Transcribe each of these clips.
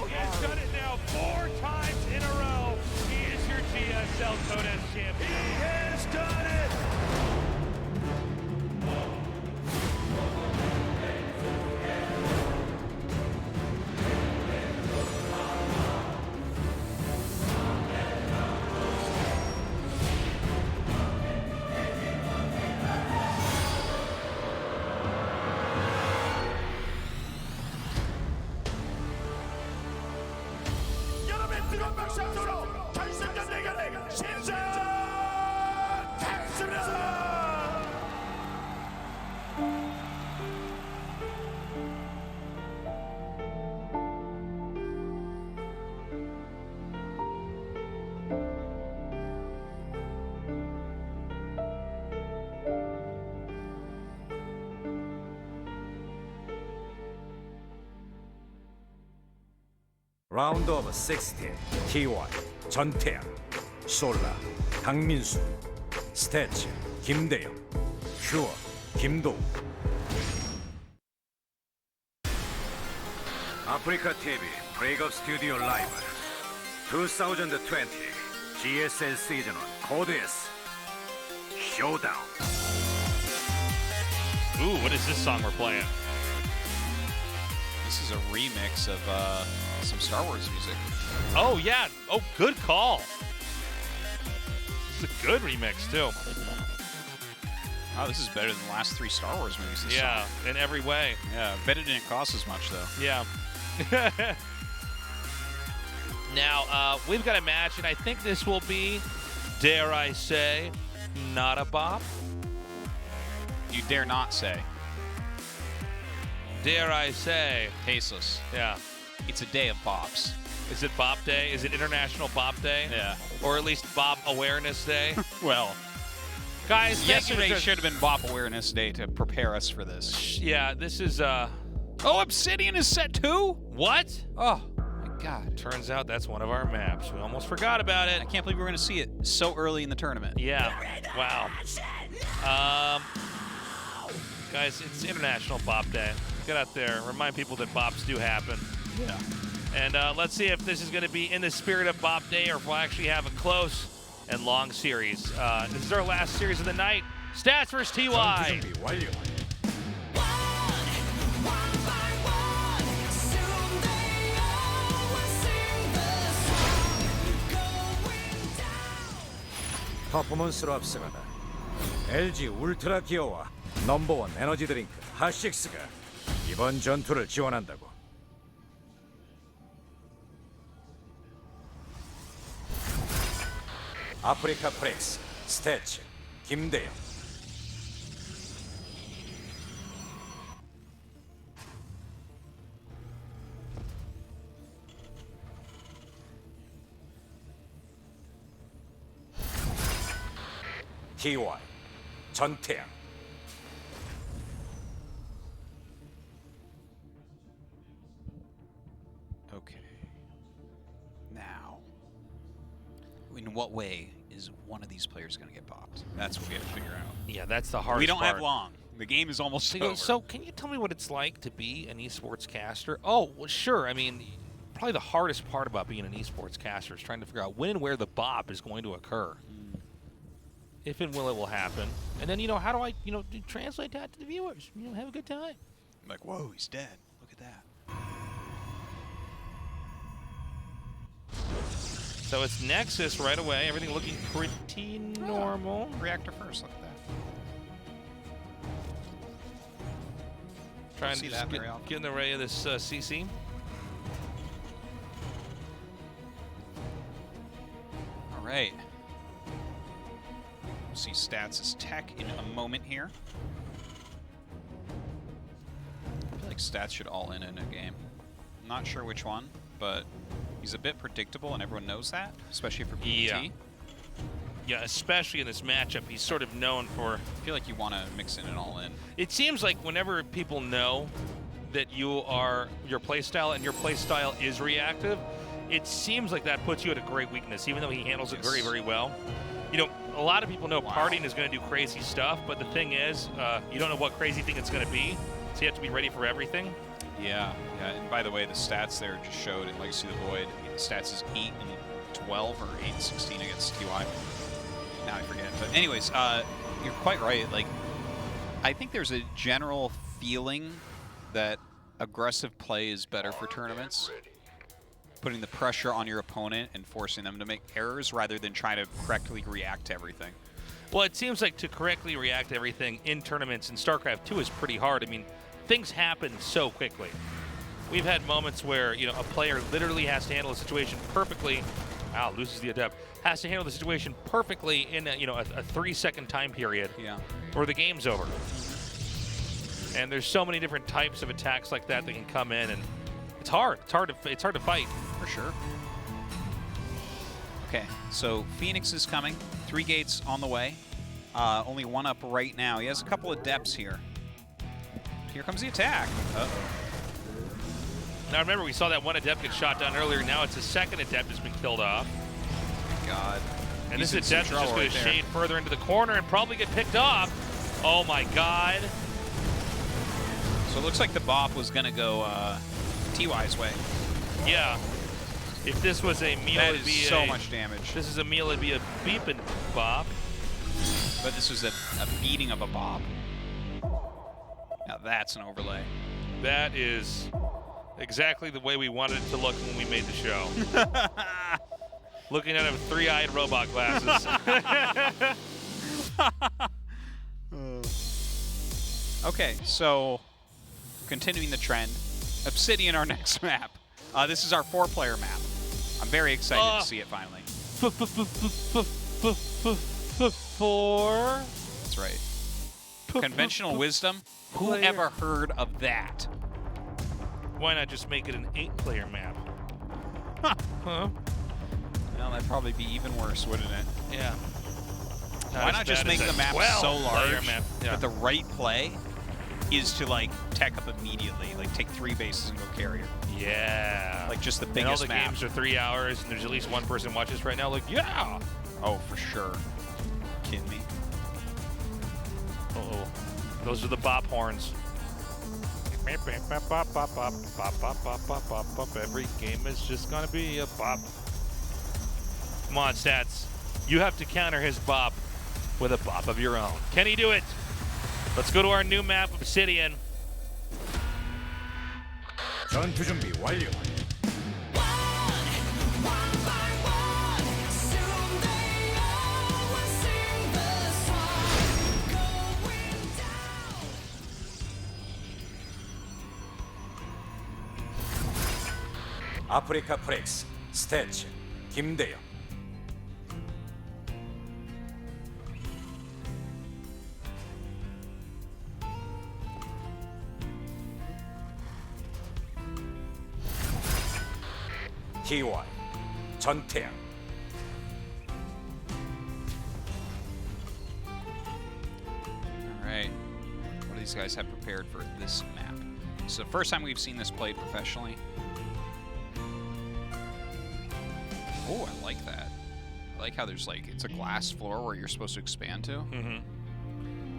He's done it now 4 times in a row. He is your GSL Contest champion. He has done it! 뜨거운 박수 함성으로 결승전 대결을 시작하겠습니다. 라운드 오브 16 TY 전태양, 솔라 강민수, 스태츠 김대영, 큐어 김도우. 아프리카 TV 브레이크업 스튜디오 라이브 2020 GSL 시즌 1 코드 S 쇼다운. Ooh, what is this song we're playing? This is a remix of some Star Wars music. Oh, yeah. Oh, good call. This is a good remix, too. Oh, this is better than the last 3 Star Wars movies. This Yeah, song. in every way. Yeah, I bet it didn't cost as much, though. Yeah. Now, we've got a match, and I think this will be, dare I say, not a bop. You dare not say. Dare I say. Tasteless. Yeah. It's a day of bops. Is it Bop Day? Is it International Bop Day? Yeah. Or at least Bop Awareness Day? Well, Guys, yesterday should have been Bop Awareness Day to prepare us for this. Yeah, this is, Oh, Obsidian is set too? What? Oh, my God. Turns out that's one of our maps. We almost forgot about it. I can't believe we're going to see it so early in the tournament. Yeah. Wow. Guys, it's International Bop Day. Get out there. Remind people that bops do happen. Yeah. And let's see if this is going to be in the spirit of Bop Day or if we'll actually have a close and long series. This is our last series of the night. Stats versus TY. 준비 완료. 퍼포먼스로 앞서가다 LG 울트라 기어와 넘버원 에너지 드링크 핫식스가 이번 전투를 지원한다고. 아프리카 프렉스 스태츠 김대영. TY 전태양. Okay. Now, in what way is one of these players going to get bopped? That's what we have to figure out. Yeah, that's the hardest We don't part. have long. The game is almost So, over. so can you tell me what it's like to be an esports caster? Oh, well, sure. I mean, probably the hardest part about being an esports caster is trying to figure out when and where the bop is going to occur. If and will it will happen. And then, how do I, translate that to the viewers? Have a good time. I'm like, whoa, he's dead. Look at that. So it's Nexus right away. Everything looking pretty normal. Reactor first, look at that. Trying see to that just very often. get in the way of this CC. All right. We'll see stats as tech in a moment here. I feel like stats should all in a game. I'm not sure which one, but he's a bit predictable and everyone knows that, especially for PT. Yeah. Yeah, especially in this matchup, he's sort of known for... I feel like you want to mix in an all-in. It seems like whenever people know that your playstyle and your playstyle is reactive, it seems like that puts you at a great weakness, even though he handles it very, very well. A lot of people know partying is going to do crazy stuff, but the thing is, you don't know what crazy thing it's going to be, so you have to be ready for everything. Yeah, yeah. And by the way, the stats there just showed in Legacy of the Void. The stats is 8 and 12 or 8 and 16 against TY. Now I forget. But anyways, you're quite right. Like, I think there's a general feeling that aggressive play is better for tournaments. Putting the pressure on your opponent and forcing them to make errors rather than trying to correctly react to everything. Well, it seems like to correctly react to everything in tournaments in StarCraft 2 is pretty hard. I mean, things happen so quickly. We've had moments where, you know, a player literally has to handle a situation perfectly. Wow, loses the adept. Has to handle the situation perfectly in a 3-second time period. Yeah. Or the game's over. And there's so many different types of attacks like that can come in, and it's hard. It's hard to fight. For sure. Okay, so Phoenix is coming. 3 gates on the way. Only 1 up right now. He has a couple of depths here. Here comes the attack. Uh-oh. Now remember, we saw that one adept get shot down earlier. Now it's a second adept that's been killed off. God. And He's this in adept is some just trouble going to right there. shade further into the corner and probably get picked off. Oh my God. So it looks like the bop was going to go TY's way. Yeah. If this was a meal, That it'd is be so much damage. If this is a meal, it'd be a beeping bop. But this was a beating of a bop. Now that's an overlay. That is exactly the way we wanted it to look when we made the show. Looking at it with 3-eyed robot glasses. Okay, so continuing the trend, Obsidian, our next map. This is our 4-player map. I'm very excited to see it finally. 4. That's right. Conventional wisdom? Who ever heard of that? Why not just make it an 8-player map? Huh? Well, that'd probably be even worse, wouldn't it? Yeah. Why not just make the map so large map. Yeah. that the right play is to, like, tech up immediately, like take 3 bases and go carrier. Yeah. Like, just the And all biggest the map. games are 3 hours, and there's at least one person watching this right now like, yeah! Oh, for sure. Kidding me? Uh-oh. Those are the bop horns. Every game is just gonna be a bop. Come on, Stats. You have to counter his bop with a bop of your own. Can he do it? Let's go to our new map, Obsidian. 전투 준비 완료. 아프리카 프렉스 스태츠 김대영. TY 전태양. All right. What do these guys have prepared for this map? This is the first time we've seen this played professionally. Oh, I like that. I like how there's like, it's a glass floor where you're supposed to expand to. Mm-hmm.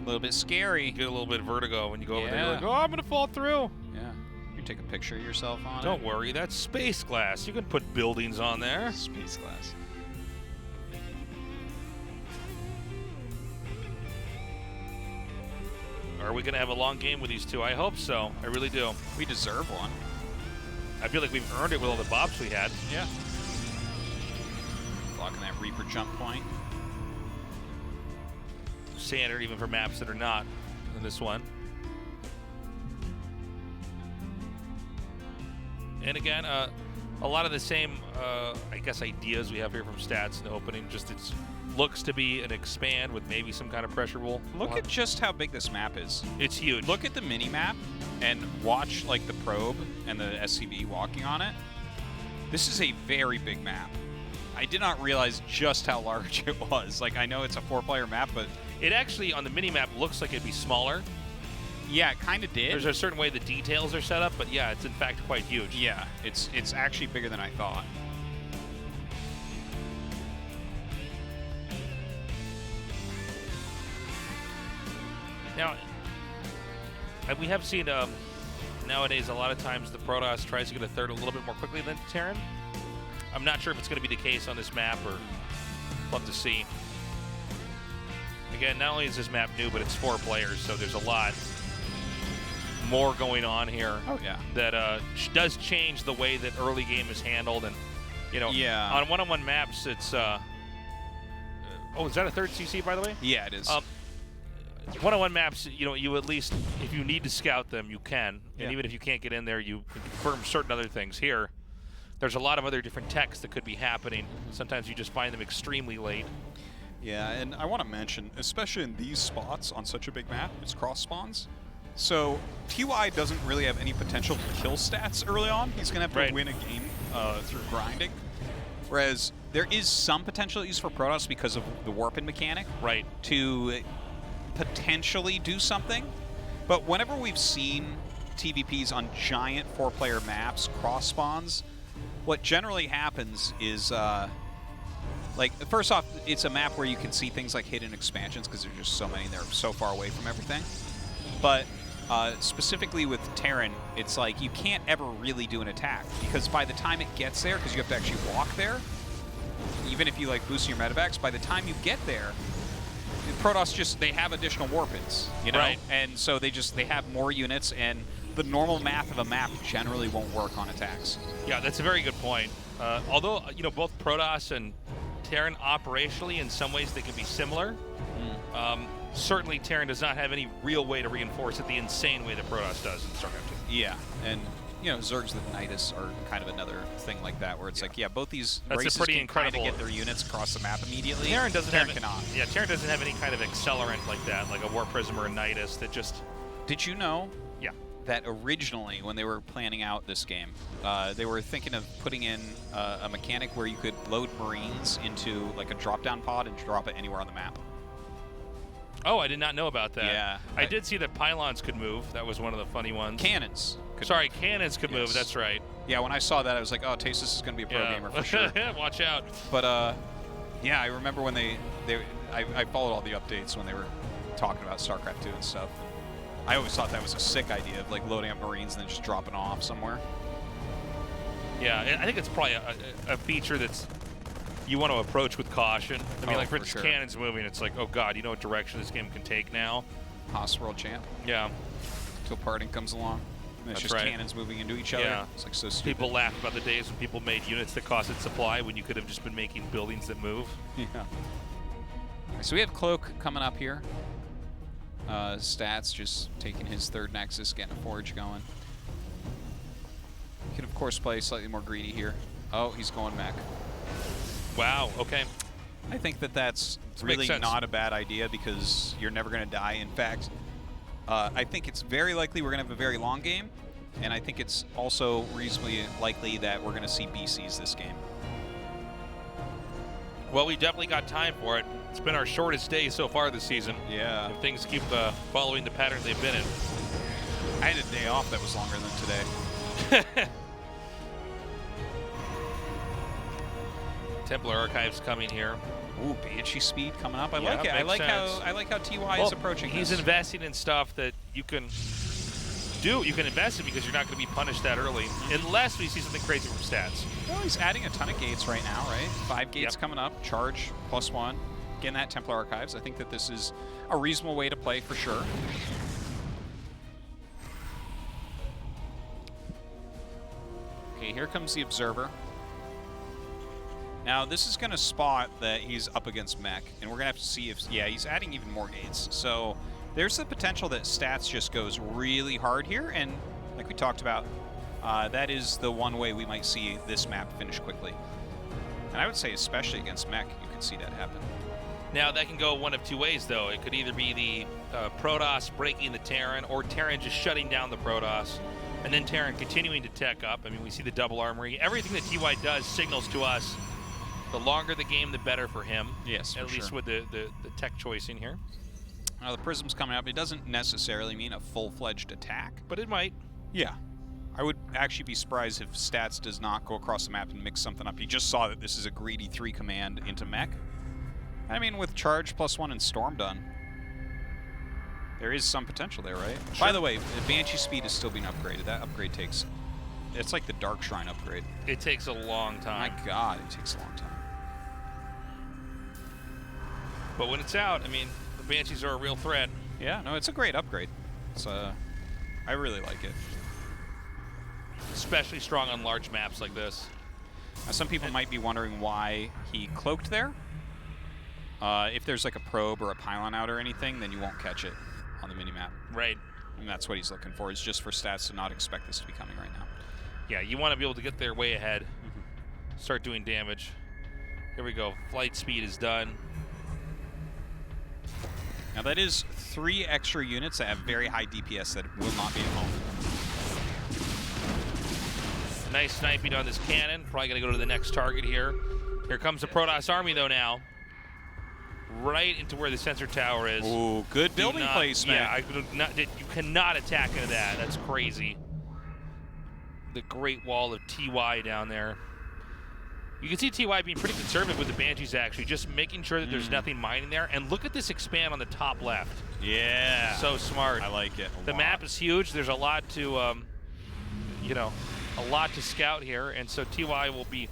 A little bit scary. You get a little bit of vertigo when you go over there. Yeah. You're like, oh, I'm gonna fall through. Yeah. You can take a picture of yourself on Don't it. worry, that's space glass. You can put buildings on there. Space glass. Are we gonna have a long game with these two? I hope so. I really do. We deserve one. I feel like we've earned it with all the bops we had. Yeah. Blocking that Reaper jump point. Standard even for maps that are not in this one. And again, a lot of the same, I guess, ideas we have here from Stats in the opening. Just it looks to be an expand with maybe some kind of pressure rule. Look at just how big this map is. It's huge. Look at the mini map and watch like the probe and the SCV walking on it. This is a very big map. I did not realize just how large it was. Like, I know it's a 4-player map, but It actually, on the mini-map, looks like it'd be smaller. yeah, it kind of did. There's a certain way the details are set up, but yeah, it's in fact quite huge. Yeah, it's actually bigger than I thought. Now, we have seen Nowadays, a lot of times the Protoss tries to get a third a little bit more quickly than Terran. I'm not sure if it's going to be the case on this map, or love to see. Again, not only is this map new, but it's 4 players, so there's a lot more going on here. Oh, yeah. That does change the way that early game is handled, and Yeah. on one-on-one maps, it's oh, is that a third CC, by the way? Yeah, it is. One-on-one maps, you at least, if you need to scout them, you can. Yeah. And even if you can't get in there, you can confirm certain other things. Here, there's a lot of other different techs that could be happening. Sometimes you just find them extremely late. Yeah, and I want to mention, especially in these spots on such a big map, it's cross spawns. So TY doesn't really have any potential kill stats early on. He's going to have to win a game through grinding. Whereas there is some potential use for Protoss because of the warping mechanic. Right. To potentially do something. But whenever we've seen TVPs on giant 4-player maps, cross spawns, what generally happens is, like, first off, it's a map where you can see things like hidden expansions because there's just so many, they're so far away from everything. But specifically with Terran, it's like you can't ever really do an attack because by the time it gets there, because you have to actually walk there, even if you like boost your medevacs, by the time you get there, Protoss they have additional warpins, Right. And so they have more units, and the normal math of a map generally won't work on attacks. Yeah, that's a very good point. Although, both Protoss and Terran operationally, in some ways, they can be similar. Certainly, Terran does not have any real way to reinforce it the insane way that Protoss does in StarCraft 2. Yeah, and Zergs with Nidus are kind of another thing like that, where it's like, both these That's races pretty can kind of incredible. get their units across the map immediately. Terran cannot. Yeah, Terran doesn't have any kind of accelerant like that, like a War Prism or a Nidus that just... Did you know Yeah. that originally, when they were planning out this game, they were thinking of putting in a mechanic where you could load Marines into like a drop-down pod and drop it anywhere on the map? Oh, I did not know about that. Yeah. I did see that pylons could move. That was one of the funny ones. Cannons. Cannons could move. That's right. Yeah, when I saw that, I was like, oh, Tasis is going to be a pro gamer for sure. Watch out. But, yeah, I remember when I followed all the updates when they were talking about StarCraft 2 and stuff. I always thought that was a sick idea of, like, loading up Marines and then just dropping off somewhere. Yeah, I think it's probably a feature that's you want to approach with caution. I mean, like, for instance, cannons moving, it's like, oh, God, you know what direction this game can take now? Haas World Champ. Yeah. Until parting comes along. And it's That's just right. cannons moving into each other. Yeah. It's like so stupid. People laugh about the days when people made units that costed supply when you could have just been making buildings that move. Yeah. So we have Cloak coming up here. Stats just taking his third Nexus, getting a Forge going. He can, of course, play slightly more greedy here. Oh, he's going mech. Wow, okay. I think that's This really makes sense. not a bad idea because you're never going to die. In fact, I think it's very likely we're going to have a very long game, and I think it's also reasonably likely that we're going to see BCs this game. Well, we definitely got time for it. It's been our shortest day so far this season. Yeah. If things keep following the pattern they've been in. I had a day off that was longer than today. Templar Archives coming here. Ooh, Banshee speed coming up. I Yeah, like it. I makes like sense. how TY Well, is approaching He's this. investing in stuff that you can do. You can invest in because you're not going to be punished that early, unless we see something crazy from stats. Well, he's adding a ton of gates right now, right? 5 gates Yep. coming up. Charge +1. Getting that Templar Archives. I think that this is a reasonable way to play for sure. Okay, here comes the Observer. Now, this is going to spot that he's up against mech, and we're going to have to see if... Yeah, he's adding even more gates. So there's the potential that stats just goes really hard here, and like we talked about, that is the one way we might see this map finish quickly. And I would say especially against mech, you could see that happen. Now, that can go one of two ways, though. It could either be the Protoss breaking the Terran, or Terran just shutting down the Protoss, and then Terran continuing to tech up. I mean, we see the double armory. Everything that TY does signals to us the longer the game, the better for him. Yes, At least with the tech choice in here. Now, the Prism's coming up. It doesn't necessarily mean a full-fledged attack. But it might. Yeah. I would actually be surprised if Stats does not go across the map and mix something up. He just saw that this is a greedy 3 command into mech. I mean, with Charge +1 and Storm done, There is some potential there, right? Sure. By the way, the Banshee speed is still being upgraded. That upgrade takes... It's like the Dark Shrine upgrade. It takes a long My time. God, it takes a long time. But when it's out, I mean, the Banshees are a real threat. Yeah, no, it's a great upgrade. It's I really like it. Especially strong on large maps like this. Now, some people might be wondering why he cloaked there. If there's like a probe or a pylon out or anything, then you won't catch it on the minimap. Right. And that's what he's looking for, is just for stats to not expect this to be coming right now. Yeah, you want to be able to get there way ahead. Start doing damage. Here we go. Flight speed is done. Now that is 3 extra units that have very high DPS that will not be at home. Nice sniping on this cannon. Probably going to go to the next target here. Here comes the Protoss army, though, now. Right into where the sensor tower is. Ooh, good building placement. Yeah, you cannot attack into that. That's crazy. The Great Wall of TY down there. You can see TY being pretty conservative with the Banshees, actually, just making sure that there's nothing mining there. And look at this expand on the top left. Yeah. So smart. I like it a The lot. map is huge. There's a lot to, you know, a lot to scout here. And so TY will be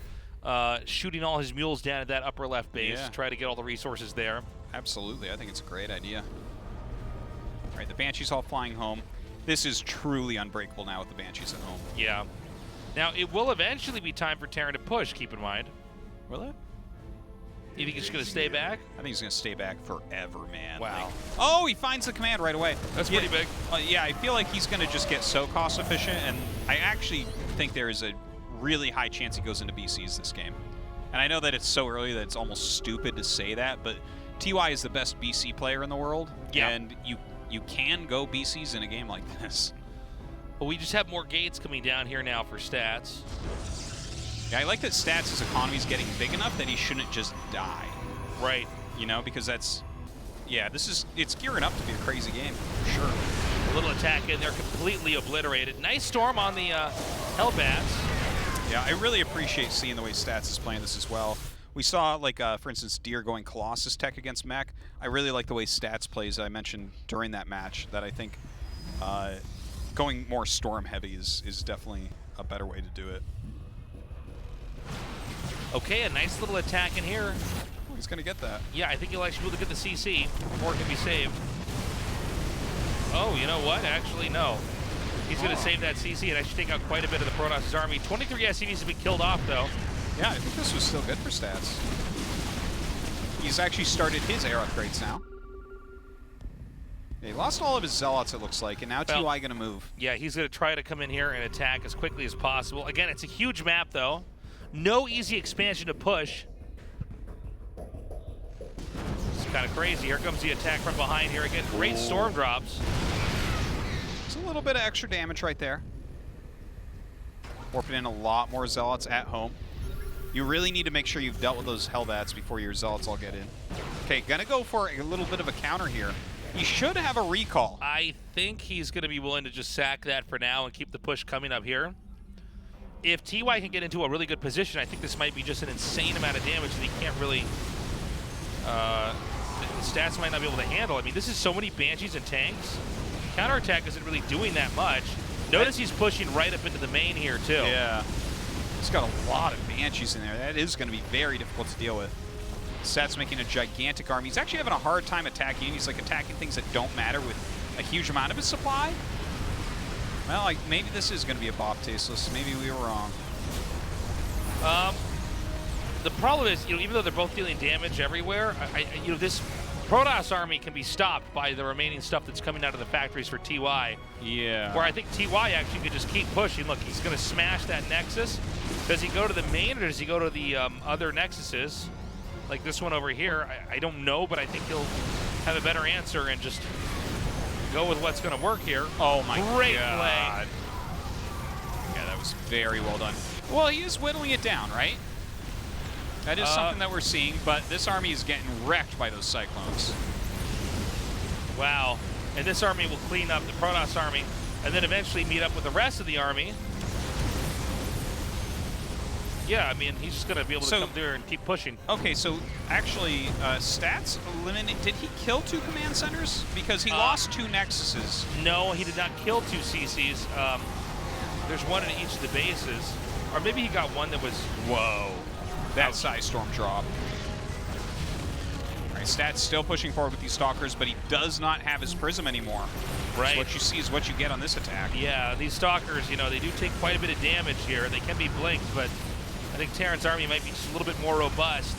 shooting all his mules down at that upper left base, try to get all the resources there. Absolutely. I think it's a great idea. All right, the Banshees all flying home. This is truly unbreakable now with the Banshees at home. Yeah. Now, it will eventually be time for Terran to push, keep in mind. Will it? You think he's going to stay back? I think he's going to stay back forever, man. Wow. Like, oh, he finds the command right away. That's pretty big. Yeah, I feel like he's going to just get so cost efficient, and I actually think there is a really high chance he goes into BCs this game. And I know that it's so early that it's almost stupid to say that, but TY is the best BC player in the world, and you can go BCs in a game like this. Well, we just have more gates coming down here now for stats. Yeah, I like that stats' economy is getting big enough that he shouldn't just die. Right. You know, because that's... Yeah, it's gearing up to be a crazy game, for sure. A little attack in there, completely obliterated. Nice storm on the Hellbats. Yeah, I really appreciate seeing the way Stats is playing this as well. We saw, like, for instance, Deer going Colossus tech against Mech. I really like the way Stats plays, I mentioned during that match, that I think going more Storm heavy is definitely a better way to do it. Okay, a nice little attack in here. Oh, he's going to get that. Yeah, I think he'll actually be able to get the CC before it can be saved. Oh, you know what? Actually, no. He's going to save that CC and actually take out quite a bit of the Protoss' army. 23 SCVs have been killed off, though. Yeah, I think this was still good for Stats. He's actually started his air upgrades now. Yeah, he lost all of his Zealots, it looks like, and now TY going to move. Yeah, he's going to try to come in here and attack as quickly as possible. Again, it's a huge map, though. No easy expansion to push. It's kind of crazy. Here comes the attack from behind here again. Great storm drops. It's a little bit of extra damage right there. Warping in a lot more Zealots at home. You really need to make sure you've dealt with those Hellbats before your Zealots all get in. Okay, gonna go for a little bit of a counter here. He should have a recall. I think he's going to be willing to just sack that for now and keep the push coming up here. If TY can get into a really good position, I think this might be just an insane amount of damage that he can't really... the stats might not be able to handle. I mean, this is so many Banshees and tanks. Counterattack isn't really doing that much. Notice he's pushing right up into the main here, too. Yeah. He's got a lot of Banshees in there. That is going to be very difficult to deal with. Stats making a gigantic army. He's actually having a hard time attacking. He's like attacking things that don't matter with a huge amount of his supply. Well, like maybe this is going to be a Bob Tasteless. Maybe we were wrong. The problem is, you know, even though they're both dealing damage everywhere, you know, this Protoss army can be stopped by the remaining stuff that's coming out of the factories for TY. Yeah. Where I think TY actually could just keep pushing. Look, he's going to smash that Nexus. Does he go to the main or does he go to the other Nexuses? Like this one over here, I don't know, but I think he'll have a better answer and just go with what's going to work here. Oh my Great God. play. Yeah, that was very well done. Well, he is whittling it down, right? That is something that we're seeing, but this army is getting wrecked by those Cyclones. Wow. And this army will clean up the Protoss army and then eventually meet up with the rest of the army. Yeah, I mean, he's just going to be able to So- come through and keep pushing. Okay, so actually, stats eliminate. Did he kill 2 command centers? Because he lost 2 nexuses. No, he did not kill 2 CCs. There's one in each of the bases. Or maybe he got one that was... Whoa. That Psy Storm drop. All right, Stats still pushing forward with these Stalkers, but he does not have his Prism anymore. Right. So what you see is what you get on this attack. Yeah, these Stalkers, you know, they do take quite a bit of damage here. They can be blinked, but I think Terran's army might be just a little bit more robust.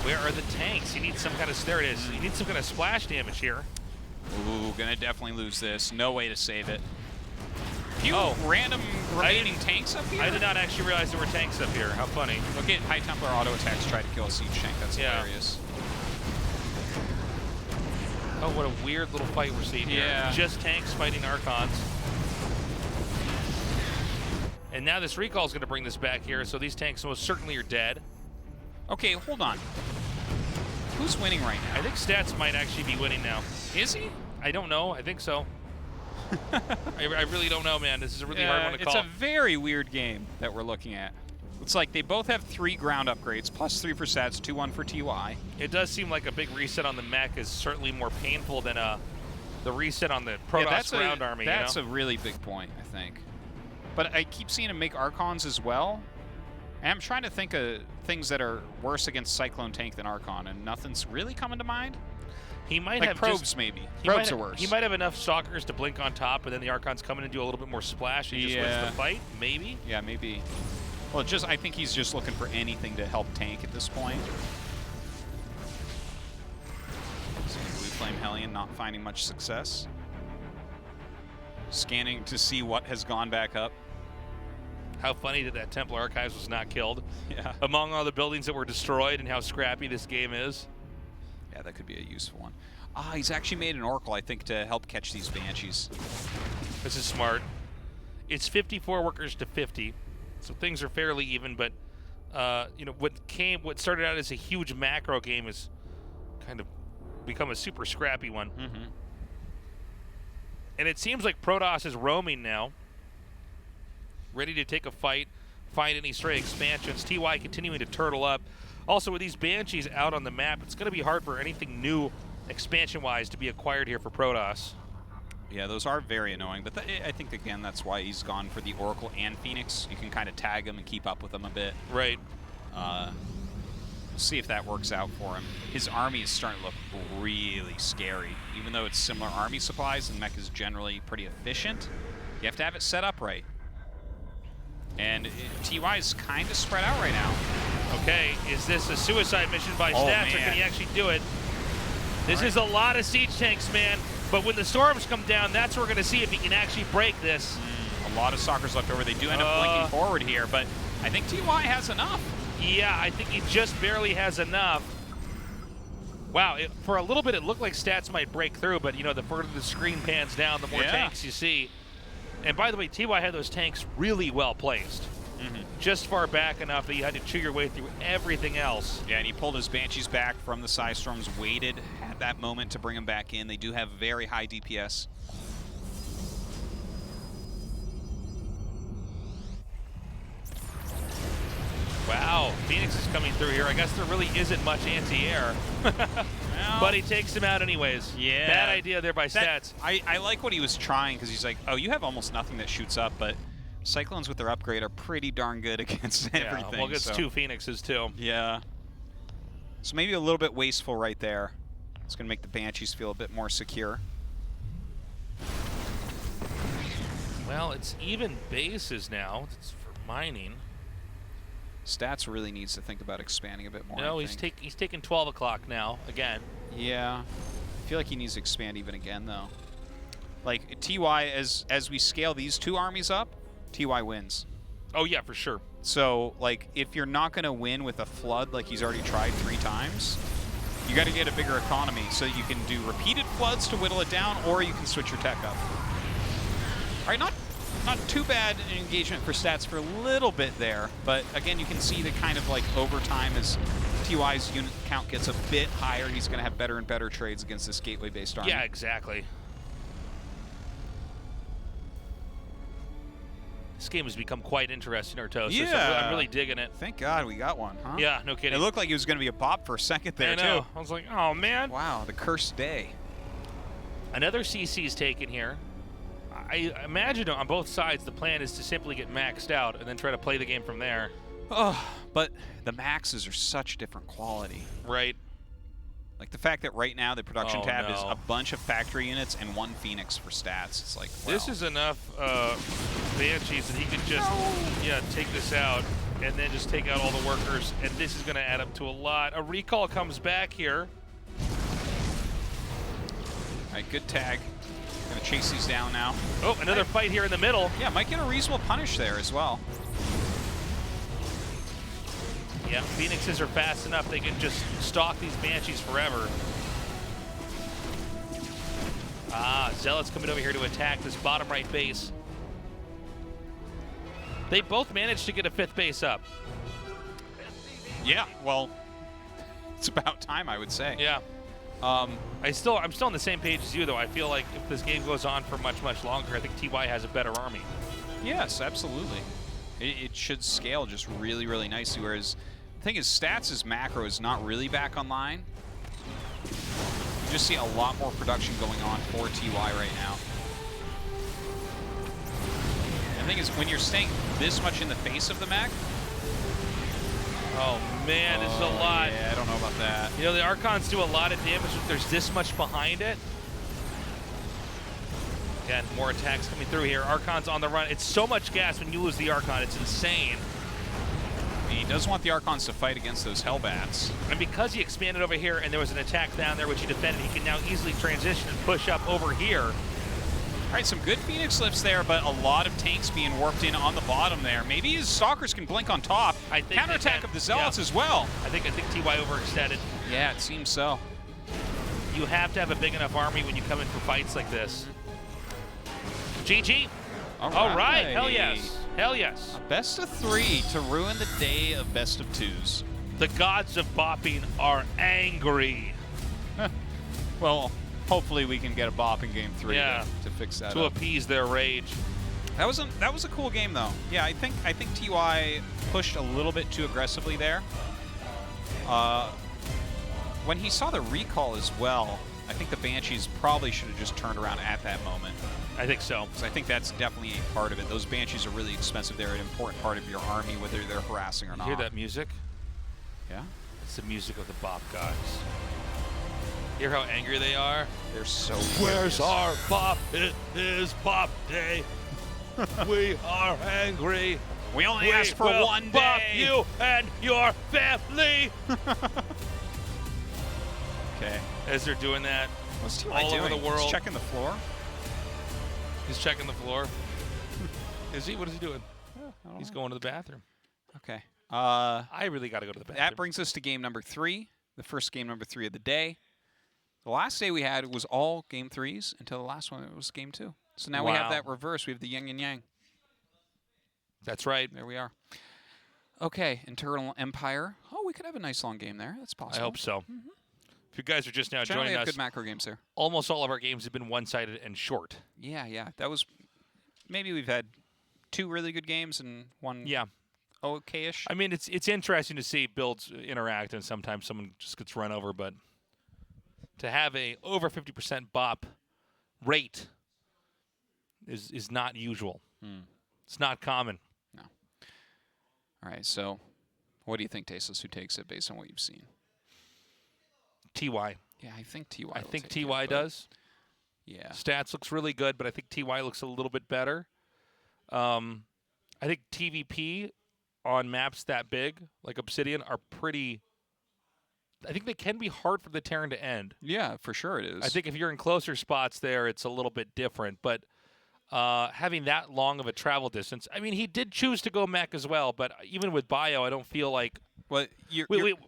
Where are the tanks? He needs some kind of... There it is. He needs some kind of splash damage here. Ooh, gonna definitely lose this. No way to save it. Few Oh. random remaining tanks up here? I did not actually realize there were tanks up here. How funny. Look at High Templar auto attacks try to kill a siege tank. That's Yeah. hilarious. Oh, what a weird little fight we're seeing here. Yeah. Just tanks fighting Archons. And now this recall is going to bring this back here, so these tanks most certainly are dead. Okay, hold on. Who's winning right now? I think Stats might actually be winning now. Is he? I don't know. I think so. I really don't know, man. This is a really hard one to It's call. a very weird game that we're looking at. It's like they both have 3 ground upgrades, plus 3 for Stats, 2-1 for TY. It does seem like a big reset on the mech is certainly more painful than the reset on the Protoss ground army. That's you know? a really big point, I think. But I keep seeing him make Archons as well. And I'm trying to think of things that are worse against Cyclone Tank than Archon, and nothing's really coming to mind. He might Like have probes, just, maybe. he Probes might are ha- worse. He might have enough Stalkers to blink on top, and then the Archons come in and do a little bit more splash. He just wins Yeah. the fight, maybe. Yeah, maybe. Well, I think he's just looking for anything to help tank at this point. Seeing Blue Flame Hellion not finding much success. Scanning to see what has gone back up. How funny that Templar Archives was not killed. Yeah. Among all the buildings that were destroyed and how scrappy this game is. Yeah, that could be a useful one. Ah, he's actually made an Oracle, I think, to help catch these Banshees. This is smart. It's 54 workers to 50, so things are fairly even. But you know, what started out as a huge macro game has kind of become a super scrappy one. Mm-hmm. And it seems like Protoss is roaming now, ready to take a fight, find any stray expansions. TY continuing to turtle up. Also, with these Banshees out on the map, it's going to be hard for anything new expansion-wise to be acquired here for Protoss. Yeah, those are very annoying, but I think, again, that's why he's gone for the Oracle and Phoenix. You can kind of tag him and keep up with him a bit. Right. We'll see if that works out for him. His army is starting to look really scary. Even though it's similar army supplies and mech is generally pretty efficient, you have to have it set up right. And TY is kind of spread out right now. Okay, is this a suicide mission by Oh, Stats, or man. can he actually do it? This Right. is a lot of siege tanks, man. But when the storms come down, that's where we're going to see if he can actually break this. A lot of Stalkers left over. They do end up blinking forward here, but I think TY has enough. Yeah, I think he just barely has enough. Wow, for a little bit it looked like Stats might break through, but you know, the further the screen pans down, the more Yeah. tanks you see. And by the way, TY had those tanks really well placed. Just far back enough that you had to chew your way through everything else. Yeah, and he pulled his Banshees back from the Psy Storms, waited, had that moment to bring them back in. They do have very high DPS. Wow, Phoenix is coming through here. I guess there really isn't much anti-air. But he takes him out anyways. Yeah. Bad idea there by Stats. I like what he was trying, because he's like, oh, you have almost nothing that shoots up, but Cyclones with their upgrade are pretty darn good against everything. Well, it's so. 2 Phoenixes too. Yeah. So maybe a little bit wasteful right there. It's going to make the Banshees feel a bit more secure. Well, it's even bases now. It's for mining. Stats really needs to think about expanding a bit more. No, I he's think. taking 12 o'clock now again. Yeah. I feel like he needs to expand even again, though. Like, TY, as we scale these 2 armies up, TY wins. Oh yeah, for sure. So, like, if you're not going to win with a flood like he's already tried 3 times, you got to get a bigger economy so you can do repeated floods to whittle it down, or you can switch your tech up. All right, not too bad an engagement for Stats for a little bit there, but again, you can see that kind of like over time as TY's unit count gets a bit higher, he's going to have better and better trades against this gateway-based army. Yeah, exactly. This game has become quite interesting, Artosis. Yeah. I'm really digging it. Thank God we got one, huh? Yeah, no kidding. It looked like it was going to be a bop for a second there, I know. too. I was like, oh, man. Wow, the cursed day. Another CC's taken here. I imagine on both sides the plan is to simply get maxed out and then try to play the game from there. Oh, but the maxes are such different quality. Right. Like the fact that right now the production Oh, tab is no. a bunch of factory units and 1 Phoenix for stats. It's like, well, This is enough Banshees that he could just take this out and then just take out all the workers, and this is going to add up to a lot. A recall comes back here. all right, good tag. Gonna chase these down now. Oh, another fight here in the middle. Yeah, might get a reasonable punish there as well. Yeah, Phoenixes are fast enough. They can just stalk these Banshees forever. Zealots coming over here to attack this bottom right base. They both managed to get a 5th base up. Yeah, well, it's about time, I would say. Yeah. I'm still on the same page as you, though. I feel like if this game goes on for much, much longer, I think TY has a better army. Yes, absolutely. It should scale just really, really nicely, whereas the thing is, Stats' macro is not really back online. You just see a lot more production going on for TY right now. And the thing is, when you're staying this much in the face of the mech, Oh, man, this is a lot. Yeah, I don't know about that. You know, the Archons do a lot of damage if there's this much behind it. Again, more attacks coming through here. Archon's on the run. It's so much gas when you lose the Archon. It's insane. He does want the Archons to fight against those Hellbats. And because he expanded over here and there was an attack down there which he defended, he can now easily transition and push up over here. All right, some good Phoenix lifts there, but a lot of tanks being warped in on the bottom there. Maybe his Stalkers can blink on top. I think Counterattack of the Zealots as well. I think TY overextended. Yeah, it seems so. You have to have a big enough army when you come in for fights like this. GG. All right. Hell yes. Hell yes. Best of 3 to ruin the day of best of 2s. The gods of bopping are angry. Well, hopefully we can get a bop in game 3 to fix that to up. appease their rage. That was a cool game though. Yeah, I think TY pushed a little bit too aggressively there. When he saw the recall as well, I think the Banshees probably should have just turned around at that moment. I think so. Because I think that's definitely a part of it. Those Banshees are really expensive. They're an important part of your army, whether they're harassing or not. You hear that music? Yeah? It's the music of the bop gods. Hear how angry they are? They're so Where's furious. our bop? It is bop day. We are angry. We only We asked for will one bop day. you and your family. Okay. As they're doing that, What's TY all doing? over the world. He's checking the floor? He's checking the floor. Is he? What is he doing? He's going to the bathroom. Okay. I really got to go to the bathroom. That brings us to game number 3, the first game number 3 of the day. The last day we had was all game 3s until the last one it was game 2. So now we have Wow. that reverse. We have the yin and yang. That's right. There we are. Okay, Internal Empire. Oh, we could have a nice long game there. That's possible. I hope so. If you guys are just now Generally joining have us, good macro games there. almost all of our games have been one-sided and short. Yeah. That was maybe we've had 2 really good games and 1 Yeah. okay-ish. I mean, it's interesting to see builds interact, and sometimes someone just gets run over, but to have a over 50% bop rate is not usual. It's not common. No. All right, so what do you think, Tasteless, who takes it based on what you've seen? TY. Yeah, I think TY. I will think take TY it, but- does. Yeah. Stats looks really good, but I think TY looks a little bit better. I think TVP on maps that big, like Obsidian, are pretty... I think they can be hard for the Terran to end. Yeah, for sure it is. I think if you're in closer spots there, it's a little bit different. But having that long of a travel distance, I mean, he did choose to go mech as well, but even with Bio, I don't feel like... Well,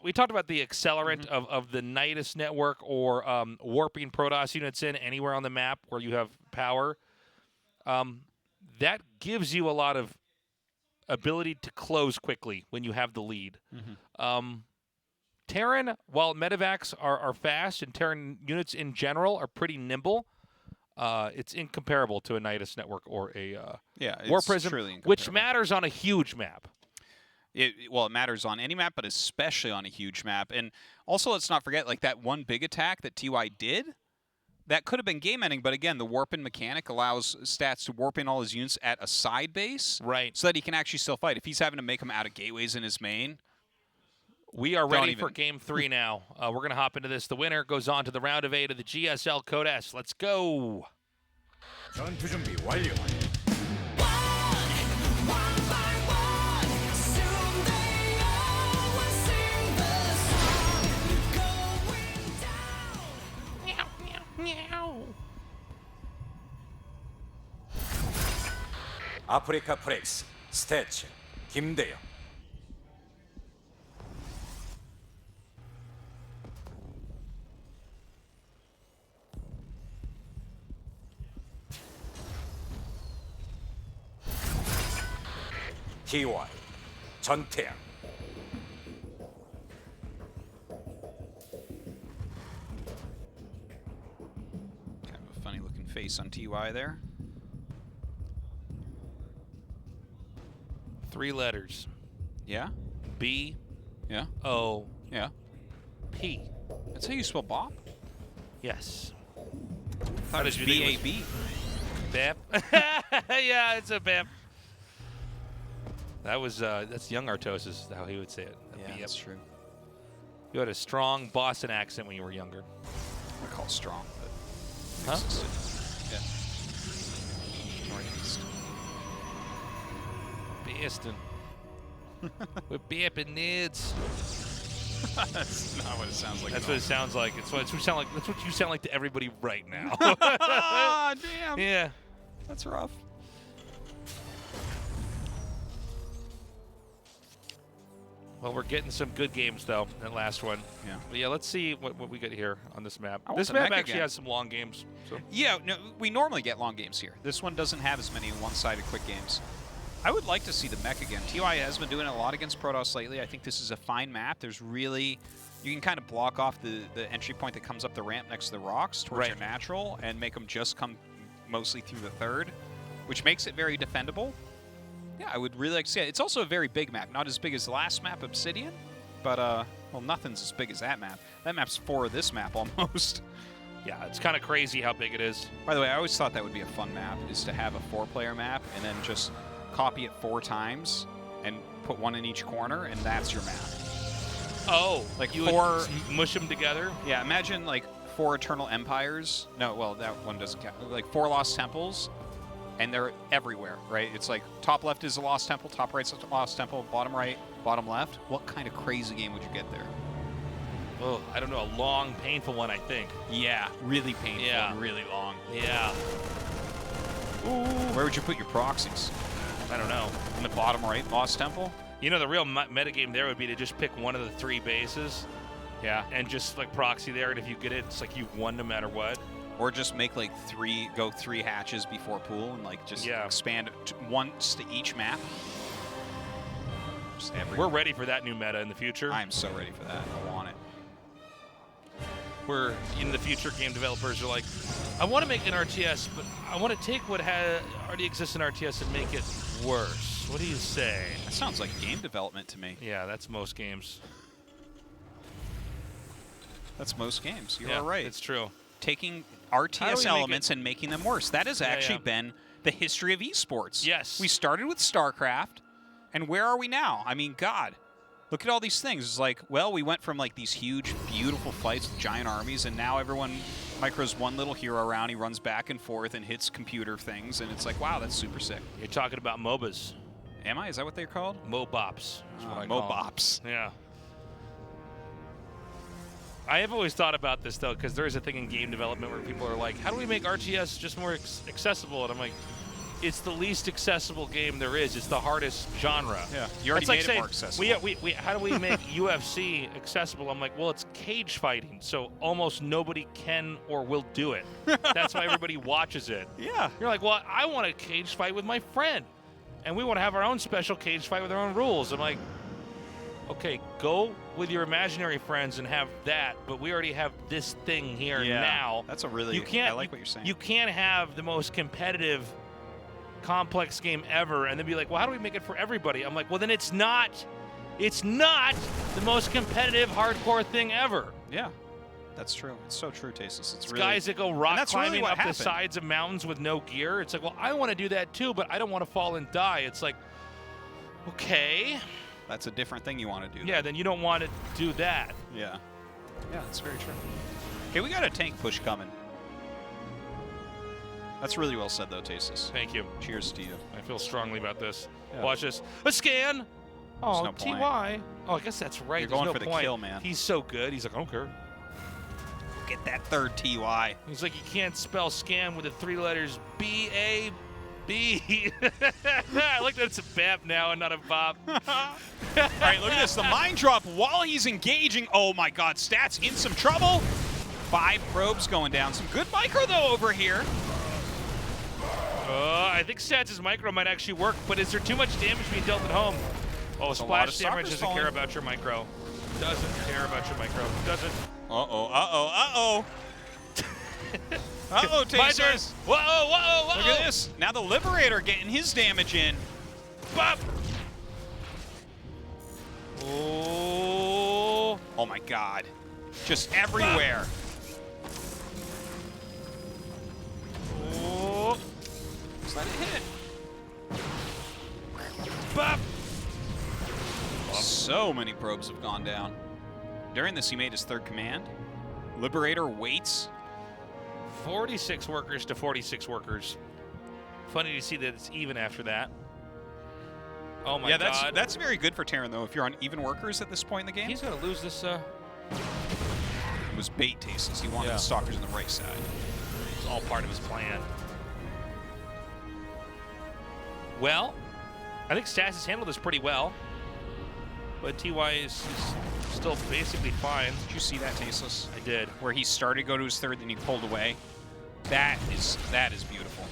We talked about the accelerant of the Nidus network or warping Protoss units in anywhere on the map where you have power. That gives you a lot of ability to close quickly when you have the lead. Terran, while medevacs are fast and Terran units in general are pretty nimble, It's incomparable to a Nidus Network or a Yeah, War it's Prism, truly which incomparable. matters on a huge map. Well, it matters on any map, but especially on a huge map. And also, let's not forget, like, that one big attack that TY did, that could have been game-ending, but again, the warp-in mechanic allows stats to warp in all his units at a side base, Right. so that he can actually still fight. If he's having to make them out of gateways in his main, We are ready even. for Game 3 now. We're going to hop into this. The winner goes on to the round of 8 of the GSL Code S. Let's go. 전투 준비 완료. 아프리카 프렉스 스태츠 김대영. TY 전태양. kind of a funny-looking face on TY there. 3 letters. Yeah? B-O-P. Yeah? Yeah? That's how you spell Bop? Yes. How did does you think it B-A-B? BAP. Yeah, it's a BAP. That was, that's young Artos is how he would say it. Yeah, BAP. that's true. You had a strong Boston accent when you were younger. I call it strong, but... Huh? Yeah. Northeast. Boston. We're BAPing nids. That's not what it sounds like. That's what it sounds like. It's what you sound like. That's what you sound like to everybody right now. Ah, damn. Yeah. That's rough. Well, we're getting some good games though. That last one. Yeah. But yeah. Let's see what we get here on this map. I want This the map mech actually again. has some long games. So Yeah, no, we normally get long games here. This one doesn't have as many one-sided quick games. I would like to see the mech again. TY has been doing it a lot against Protoss lately. I think this is a fine map. There's really... You can kind of block off the entry point that comes up the ramp next to the rocks towards your natural and make them just come mostly through the third, which makes it very defendable. Yeah, I would really like to see it. It's also a very big map. Not as big as the last map, Obsidian, but, well, nothing's as big as that map. That map's 4 of this map almost. yeah, it's kind of crazy how big it is. By the way, I always thought that would be a fun map, is to have a 4-player map and then just copy it 4 times and put 1 in each corner, and that's your map. Oh, Like you 4... would mush them together. Yeah, imagine like 4 Eternal Empires. No, well, that one doesn't count. Like 4 Lost Temples, and they're everywhere, right? It's like top left is a Lost Temple, top right's a Lost Temple, bottom right, bottom left. What kind of crazy game would you get there? Oh, I don't know. A long, painful one, I think. Yeah, really painful Yeah. and really long. Yeah. Where would you put your proxies? I don't know. In the bottom right Lost Temple? You know, the real metagame there would be to just pick one of the 3 bases. Yeah. And just like proxy there, and if you get it, it's like you've won no matter what. Or just make like 3 hatches before pool and like just expand once to each map. Just We're ready for that new meta in the future. I am so ready for that. I want it. Where in the future game developers are like, I want to make an RTS, but I want to take what already exists in RTS and make it worse. What do you say? That sounds like game development to me. Yeah, that's most games. That's most games. You're Yeah, right. it's true. Taking How do RTS we make elements and making them worse. That has actually been the history of esports. Yes. We started with StarCraft, and where are we now? I mean, God. Look at all these things. It's like, well, we went from like these huge, beautiful fights with giant armies, and now everyone micros one little hero around. He runs back and forth and hits computer things, and it's like, wow, that's super sick. You're talking about MOBAs. Am I? Is that what they're called? MOBOPs. That's what I call them. MOBOPs. Yeah. I have always thought about this, though, because there is a thing in game development where people are like, how do we make RTS just more accessible? And I'm like, it's the least accessible game there is. It's the hardest genre. Yeah, you already That's like made it saying, more accessible. We, how do we make UFC accessible? I'm like, well, it's cage fighting, so almost nobody can or will do it. That's why everybody watches it. Yeah. You're like, well, I want a cage fight with my friend, and we want to have our own special cage fight with our own rules. I'm like, okay, go with your imaginary friends and have that, but we already have this thing here now. That's a really, I like what you're saying. You can't have the most competitive, complex game ever and then be like, well, how do we make it for everybody? I'm like, well, then it's not the most competitive, hardcore thing ever. Yeah. That's true. It's so true, Tasteless. It's really, guys that go rock climbing really up happened. the sides of mountains with no gear. It's like, well, I want to do that too, but I don't want to fall and die. It's like, okay. That's a different thing you want to do. Yeah, then you don't want to do that. Yeah. Yeah, that's very true. Okay, we got a tank push coming. That's really well said, though, Tasteless. Thank you. Cheers to you. I feel strongly about this. Yeah. Watch this. A scan. Oh, no point. TY. Oh, I guess that's right. You're There's going no for the point. kill, man. He's so good. He's like, I don't care. Get that third TY. He's like, you can't spell scam with the 3 letters B-A-B. I like that it's a BAP now and not a BOP. All right, look at this. The mine drop while he's engaging. Oh, my God. Stats in some trouble. 5 probes going down. Some good micro, though, over here. I think Stats' micro might actually work, but is there too much damage being dealt at home? Oh, splash damage doesn't care about your micro. Doesn't care about your micro. Doesn't. Uh-oh, uh-oh, uh-oh. Uh-oh, Tasteless. Whoa, whoa, whoa. Look at this. Now the Liberator getting his damage in. Bop. Oh. Oh, my God. Just everywhere. Oh. Just let it hit. Bop. So many probes have gone down. During this, he made his 3rd command. Liberator waits. 46 workers to 46 workers. Funny to see that it's even after that. Oh my God. That's very good for Terran, though, if you're on even workers at this point in the game. He's going to lose this. It was bait, Tasteless. He wanted the Stalkers on the right side. It's all part of his plan. Well, I think Stas has handled this pretty well. But TY is still basically fine. Did you see that, Tasteless? I did. Where he started to go to his 3rd, then he pulled away. That is beautiful.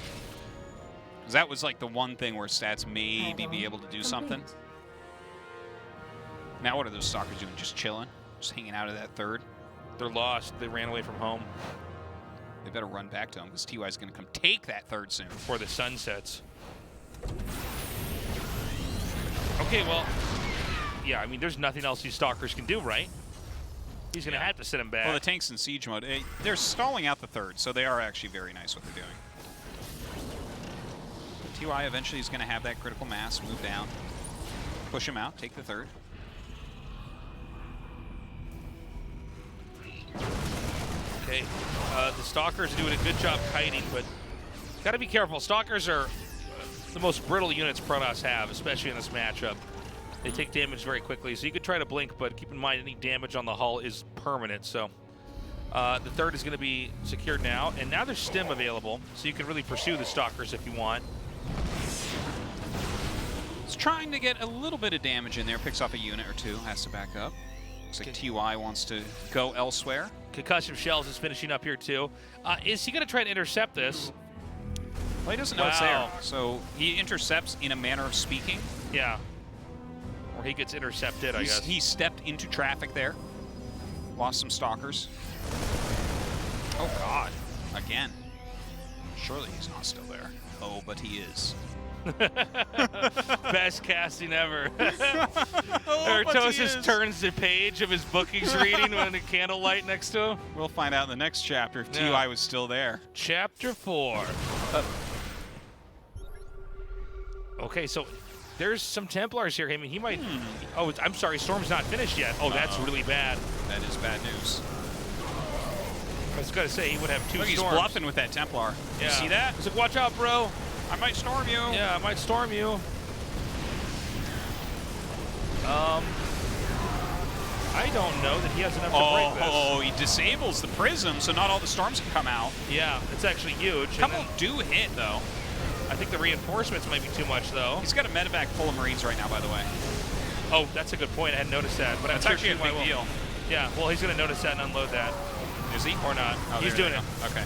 'Cause that was like the one thing where Stats maybe be able to do something. Now what are those Stalkers doing? Just chilling? Just hanging out of that 3rd? They're lost. They ran away from home. They better run back to him because TY is going to come take that 3rd soon. Before the sun sets. Okay, well, yeah, I mean, there's nothing else these Stalkers can do, right? He's going to have to send him back. Well, the tank's in siege mode. They're stalling out the 3rd, so they are actually very nice what they're doing. TY eventually is going to have that critical mass, move down, push him out, take the 3rd. Okay, the Stalkers are doing a good job kiting, but got to be careful. Stalkers are the most brittle units Protoss have, especially in this matchup. They take damage very quickly, so you could try to blink, but keep in mind any damage on the hull is permanent. So the 3rd is going to be secured now, and now there's stim available, so you can really pursue the Stalkers if you want. He's trying to get a little bit of damage in there, picks off a unit or 2, has to back up. Looks like TY wants to go elsewhere. Concussive Shells is finishing up here too. Is he going to try to intercept this? Well, he doesn't know it's there, so he intercepts in a manner of speaking. Yeah. Or he gets intercepted, I guess. He stepped into traffic there. Lost some Stalkers. Oh, God. Again. Surely he's not still there. Oh, but he is. Best casting ever. Oh, Artosis turns the page of his book he's reading with a candlelight next to him. We'll find out in the next chapter if TY was still there. Chapter 4. Okay, so there's some Templars here. I mean, he might... Oh, I'm sorry, Storm's not finished yet. Oh, that's really bad. That is bad news. I was going to say he would have 2 Look, storms. he's bluffing with that Templar. Yeah. You see that? He's like, watch out, bro. I might storm you. Yeah, I might storm you. I don't know that he has enough to break this. Oh, he disables the prism, so not all the storms can come out. Yeah, it's actually huge. A couple do hit, though. I think the reinforcements might be too much, though. He's got a medevac full of Marines right now, by the way. Oh, that's a good point. I hadn't noticed that. But That's I'm actually a big deal. Yeah, well, he's going to notice that and unload that. Is he? Or not. Oh, He's doing it. Okay.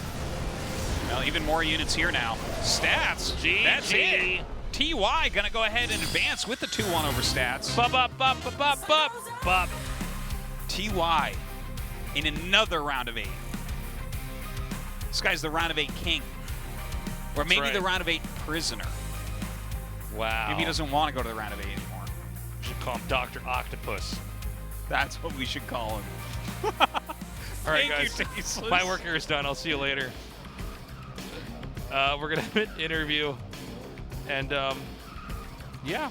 Well, even more units here now. Stats. GG. That's it. TY gonna go ahead and advance with the 2-1 over stats. Bop, bop, bop, bop, bop, bop, bop. TY in another round of 8. This guy's the round of 8 king. Or maybe right. the round of 8 prisoner. Wow. Maybe he doesn't want to go to the round of 8 anymore. We should call him Dr. Octopus. That's what we should call him. All right, Thank guys. you, Tasteless. My work here is done. I'll see you later. We're gonna have an interview, and yeah,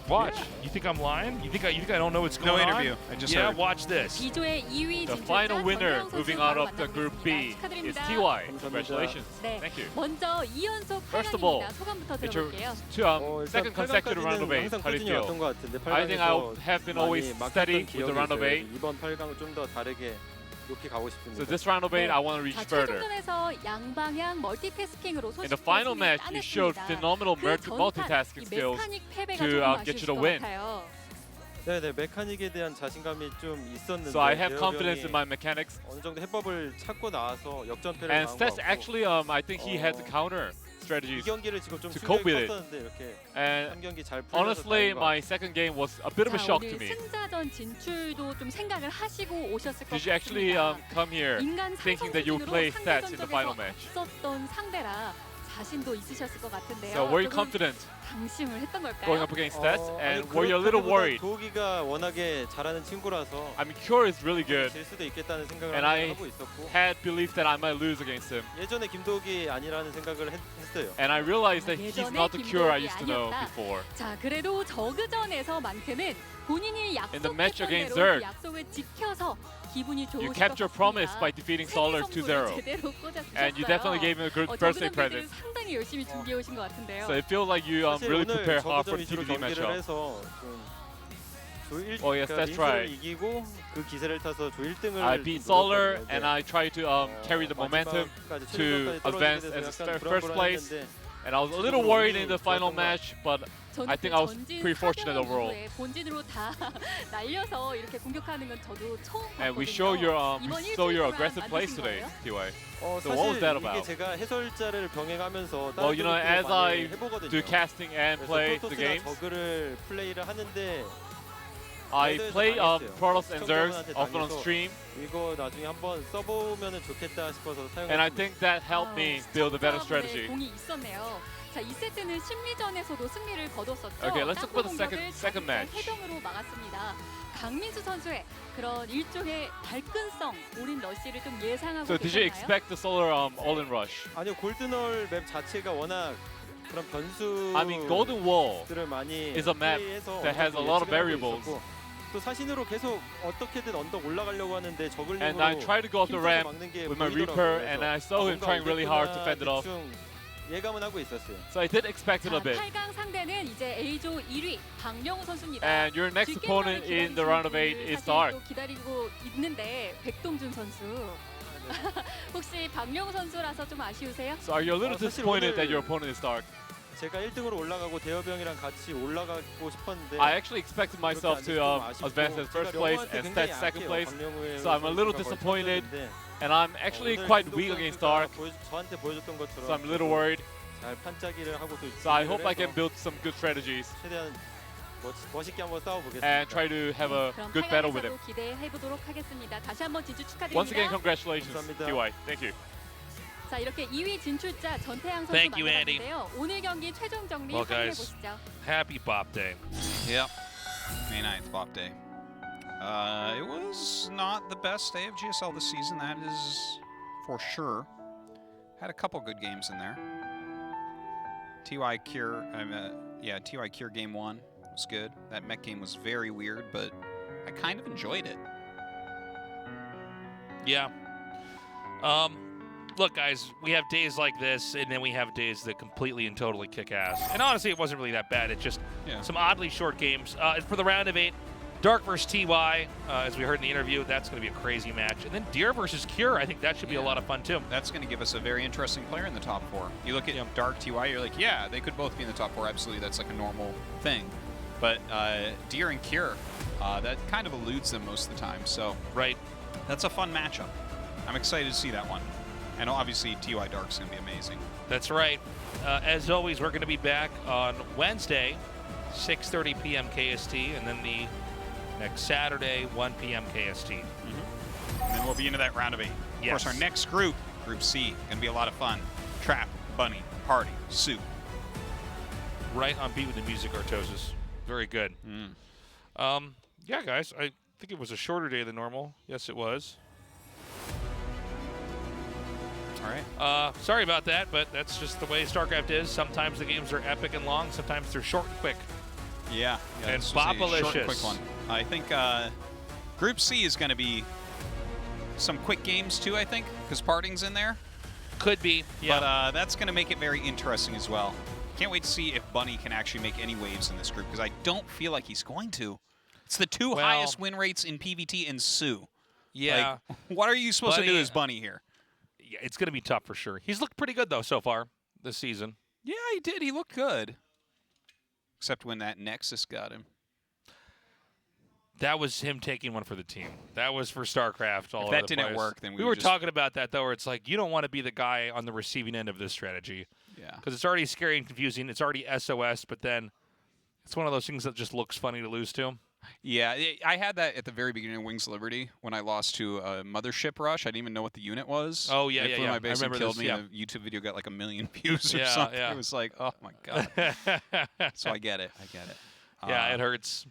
watch. Yeah. You think I'm lying? You think I don't know what's going No on? interview. I just yeah, heard. watch this. The final winner moving out of the Group B is TY. Congratulations. Thank you. 먼저 2연속 First of all, 8강입니다. 소감부터 It's your 들어볼게요. second consecutive round of 8. How do you feel? I think I have been always steady with the round of 8. 이번 8강은 좀 더 다르게 높이 가고 싶습니다. So this round of 8, I want to reach 자, further. 최종전에서 양방향 멀티태스킹으로 In the final match, you showed phenomenal multitasking skills to get you the win. 네네, 메카닉에 대한 자신감이 좀 있었는데 So I have confidence in my mechanics. 어느 정도 해법을 찾고 나와서 역전패를 And 당한 것 Stats 같고 actually, I think he had the counter 이 strategies. 경기를 지금 좀 to cope with 충격이 it. 컸었는데 이렇게 And 한 경기 잘 풀려서 honestly, 다행인 것 my second game was a bit of a 자, shock to 오늘 me. 승자전 진출도 좀 생각을 하시고 오셨을 것 Did you actually 같습니다. come here 인간 thinking that you would play Stats in the final match? 없었던 상대라 자신도 있으셨을 것 같은데요. So were you 조금 confident 방심을 했던 걸까요? going up against Stats? 아니, And were you a little 그렇다기보다 worried? 도기가 워낙에 잘하는 친구라서 I mean, Cure is really good. 질 수도 있겠다는 생각을 And I 하고 있었고 had belief that I might lose against him. 예전에 김도기 아니라는 생각을 했어요. And I realized that he's 예전에 not the Cure I 김도기 used to know 아니었다. before. 자, 그래도 저그전에서만큼은 본인이 In the match 약속했던 against 대로 Zerg, 그 약속을 지켜서 기분이 좋으실 You 것 kept your promise by 같습니다. defeating 생일 Solar 선물을 2-0. 제대로 꽂아주셨어요. And you definitely gave him a good birthday 저그전들을 present. 상당히 열심히 준비해 오신 것 같은데요. So it feels like you 사실 really 오늘 prepare hard 저그전 for the 위주로 TVD 경기를 matchup. 해서 좀 조1 Oh, yes, that's right. 이기고 그 기세를 타서 조 1등을 I beat Solar and I tried to carry the momentum to advance as a first place. And I was a little worried in the final match, but I think I was pretty fortunate overall. 본진으로 다 날려서 이렇게 공격하는 건 저도 처음 봤거든요. And we saw your 이번 we saw your 일주일 aggressive 동안 play 만드신 today, 거예요? TY. 사실 what was that 이게 about? 제가 해설자를 병행하면서 Well, you know, as I 해보거든요. do casting and play the 프로토스나 games, 저그를 플레이를 하는데 I play 당했어요. Protoss and Zergs 시청자분한테 often on 당해서 stream, 이거 나중에 한번 써보면 좋겠다 싶어서 사용했습니다. and I think that helped me build a better strategy. 공이 있었네요. 자, 2세트는 심리전에서도 승리를 거뒀었죠. Okay, let's talk about the 땅콩 second 공격을 match. 해정으로 막았습니다. 강민수 선수의 그런 일종의 발끈성, 올인 러시를 좀 예상하고 So did you 계셨나요? expect the Solar all-in rush? 아니요, 골든월 맵 자체가 워낙 그런 변수들을 I mean, Golden Wall 많이 is a map 플레이해서 that has a lot of variables. 또 사신으로 계속 어떻게든 언덕 올라가려고 하는데 저글링으로 And I tried to go up the ramp 막는 게 with my 보이더라고요. Reaper, 그래서 and I saw him 뭔가 trying really hard to 오겠구나 fend it off. 대충 예감은 하고 있었어요. So I did expect it a 자, bit. 8강 상대는 이제 A조 1위 박명호 선수입니다. And your next opponent in the round of 8 is Dark. 또 기다리고 있는데 백동준 선수. 혹시 박명호 선수라서 좀 아쉬우세요? So are you a little 사실 disappointed that 오늘- your opponent is Dark? 제가 1등으로 올라가고 대여병이랑 같이 올라가고 싶었는데 I actually expected myself to advance as first place and Stats second place. So I'm a little disappointed, and I'm actually quite weak against Dark. 저한테 보여줬던 것처럼 So I'm a little worried. 잘 판짜기를 하고 또 So I hope I 준비를 can 해서 build some good strategies 최대한 멋있게 한번 싸워보겠습니다. and try to have a 그럼 good battle with him. 8강에서도 기대해 보도록 하겠습니다. 다시 한번 진출 Once again, 축하드립니다. congratulations, 감사합니다. TY. Thank you. 자, 이렇게 2위 진출자 전태양 선수 Thank you, Andy. 만나봤는데요. 오늘 경기 최종 정리 Well, 확인해 guys. 보시죠. Happy Bop Day. Yep. May 9th, Bop Day. It was not the best day of GSL this season, that is for sure. Had a couple good games in there. TY Cure, TY Cure game 1 was good. That mech game was very weird, but I kind of enjoyed it. Yeah. Look, guys, we have days like this, and then we have days that completely and totally kick ass. And honestly, it wasn't really that bad. It's just some oddly short games. For the round of 8, Dark versus TY, as we heard in the interview, that's going to be a crazy match. And then Deer versus Cure, I think that should be a lot of fun, too. That's going to give us a very interesting player in the top 4. You look at Dark, TY, you're like, yeah, they could both be in the top 4. Absolutely, that's like a normal thing. But Deer and Cure, that kind of eludes them most of the time. So Right. that's a fun matchup. I'm excited to see that one. And obviously, TUI Dark's going to be amazing. That's right. As always, we're going to be back on Wednesday, 6:30 p.m. KST, and then the next Saturday, 1 p.m. KST. And then we'll be into that round of 8. Of course, our next group, Group C, going to be a lot of fun. Trap, Bunny, Party, Soup. Right on beat with the music, Artosis. Very good. Yeah, guys, I think it was a shorter day than normal. Yes, it was. All right. Sorry about that, but that's just the way StarCraft is. Sometimes the games are epic and long. Sometimes they're short and quick. Yeah. And this was a short and Bopalicious. quick one. I think Group C is going to be some quick games too, I think, because Parting's in there. Could be, yeah. But that's going to make it very interesting as well. Can't wait to see if Bunny can actually make any waves in this group, because I don't feel like he's going to. It's the two highest win rates in PVT in Sue. Yeah. Like, what are you supposed to do as Bunny here? Yeah, it's going to be tough for sure. He's looked pretty good, though, so far this season. Yeah, he did. He looked good. Except when that Nexus got him. That was him taking one for the team. That was for StarCraft. All If over that the didn't place. work, then we were talking about that, though, where it's like, you don't want to be the guy on the receiving end of this strategy. Yeah. Because it's already scary and confusing. It's already SOS, but then it's one of those things that just looks funny to lose to. Yeah, I had that at the very beginning of Wings Liberty when I lost to a Mothership Rush. I didn't even know what the unit was. Oh, yeah, They flew yeah. my base and killed this, me. yeah. And the YouTube video got like 1 million views or Yeah, something. yeah. It was like, oh, my God. So I get it. I get it. Yeah, it hurts.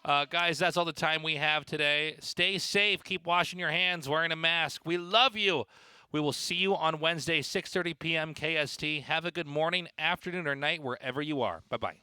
Guys, that's all the time we have today. Stay safe. Keep washing your hands, wearing a mask. We love you. We will see you on Wednesday, 6:30 p.m. KST. Have a good morning, afternoon, or night wherever you are. Bye-bye.